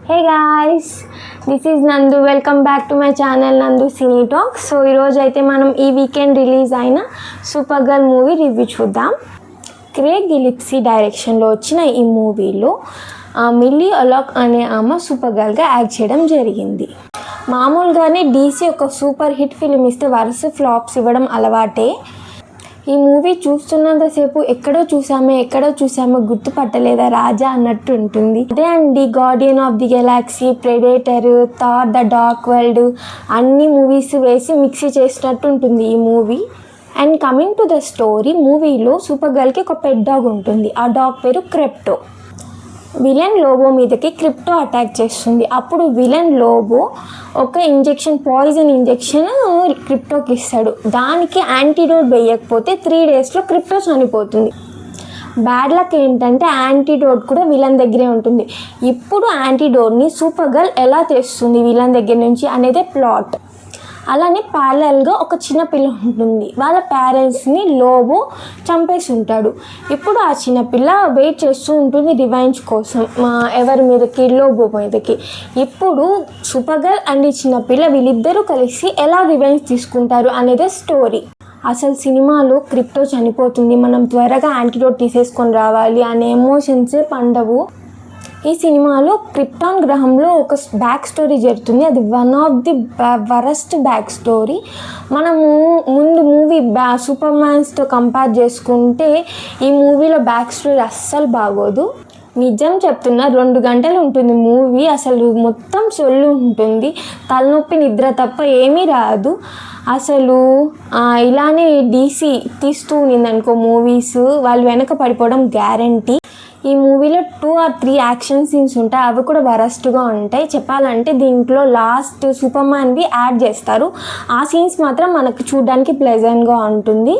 Hey guys, this is Nandu. Welcome back to my channel Nandu Cine Talk. So ఈరోజు అయితే మనం ఈ weekend release అయిన super girl movie review చూద్దాం. Craig గిలిప్సీ డైరెక్షన్లో వచ్చిన ఈ మూవీలో మిల్లీ అలాక్ అనే ఆమె సూపర్ గర్ల్గా యాక్ట్ చేయడం జరిగింది. మామూలుగానే డీసీ ఒక సూపర్ హిట్ ఫిలిం ఇస్తే వరుస ఫ్లాప్స్ ఇవ్వడం అలవాటే. ఈ మూవీ చూస్తున్నంతసేపు ఎక్కడో చూసామో గుర్తుపట్టలేదా రాజా అన్నట్టు ఉంటుంది. అదే అండి, Guardian of the Galaxy, Predator, Thor the Dark World అన్ని మూవీస్ వేసి మిక్సీ చేసినట్టు ఉంటుంది ఈ movie. And coming to the story, మూవీలో సూపర్ గర్ల్కి ఒక పెట్ డాగ్ ఉంటుంది. ఆ డాగ్ పేరు క్రిప్టో. విలన్ లోబో మీదకి క్రిప్టో అటాక్ చేస్తుంది. అప్పుడు విలన్ లోబో ఒక పాయిజన్ ఇంజెక్షన్ క్రిప్టోకి ఇస్తాడు. దానికి యాంటీడోట్ వేయకపోతే 3 daysలో క్రిప్టో చనిపోతుంది. బ్యాడ్ లక్ ఏంటంటే యాంటీడోట్ కూడా విలన్ దగ్గరే ఉంటుంది. ఇప్పుడు యాంటీడోట్ని సూపర్ గర్ల్ ఎలా తెస్తుంది విలన్ దగ్గర నుంచి అనేదే ప్లాట్. అలానే ప్యారలల్గా ఒక చిన్న పిల్ల ఉంటుంది. వాళ్ళ పేరెంట్స్ని లోబో చంపేసి ఉంటాడు. ఇప్పుడు ఆ చిన్నపిల్ల వెయిట్ చేస్తూ ఉంటుంది రివెంజ్ కోసం ఎవరి మీదకి, లోబో మీదకి. ఇప్పుడు సూపర్ గర్ల్ అండ్ ఈ చిన్నపిల్ల వీళ్ళిద్దరూ కలిసి ఎలా రివెంజ్ తీసుకుంటారు అనేదే స్టోరీ. అసలు సినిమాలో క్రిప్టో చనిపోతుంది, మనం త్వరగా యాంటీడోట్ తీసేసుకొని రావాలి అనే ఎమోషన్సే పండవు. ఈ సినిమాలో క్రిప్టాన్ గ్రహంలో ఒక బ్యాక్ స్టోరీ జరుగుతుంది. అది one of the worst back story. మనము ముందు మూవీ సూపర్ మ్యాన్స్తో కంపేర్ చేసుకుంటే ఈ మూవీలో బ్యాక్ స్టోరీ అస్సలు బాగోదు. నిజం చెప్తున్నా, 2 గంటలు ఉంటుంది మూవీ. అసలు మొత్తం సొల్లు ఉంటుంది, తలనొప్పి, నిద్ర తప్ప ఏమీ రాదు. అసలు ఇలానే డీసీ తీస్తూ ఉన్నిందనుకో మూవీస్, వాళ్ళు వెనక పడిపోవడం గ్యారంటీ. ఈ మూవీలో 2 or 3 యాక్షన్ సీన్స్ ఉంటాయి, అవి కూడా వరస్ట్గా ఉంటాయి. చెప్పాలంటే దీంట్లో లాస్ట్ సూపర్ మ్యాన్వి యాడ్ చేస్తారు. ఆ సీన్స్ మాత్రం మనకు చూడడానికి ప్లెజెంట్గా ఉంటుంది.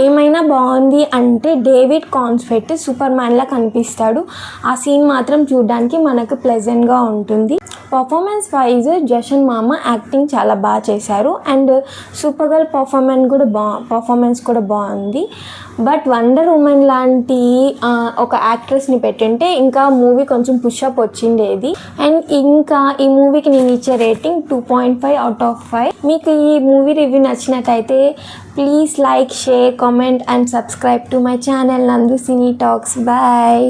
ఏమైనా బాగుంది అంటే డేవిడ్ కాన్స్ఫెట్ సూపర్ మ్యాన్లా కనిపిస్తాడు. ఆ సీన్ మాత్రం చూడడానికి మనకు ప్లెజెంట్గా ఉంటుంది. పర్ఫార్మెన్స్ వైజ్ జషన్ మామ యాక్టింగ్ చాలా బాగా చేశారు. అండ్ సూపర్ గర్ల్ పర్ఫార్మెన్స్ కూడా బాగుంది. బట్ వండర్ ఉమెన్ లాంటి ఒక యాక్ట్రెస్ని పెట్టింటే ఇంకా మూవీ కొంచెం పుషప్ వచ్చిండేది. అండ్ ఇంకా ఈ మూవీకి నేను ఇచ్చే రేటింగ్ 2.5 out of 5. మీకు ఈ మూవీ రివ్యూ నచ్చినట్టయితే please like, share, comment and subscribe to my channel నందు సినీ టాక్స్. బాయ్.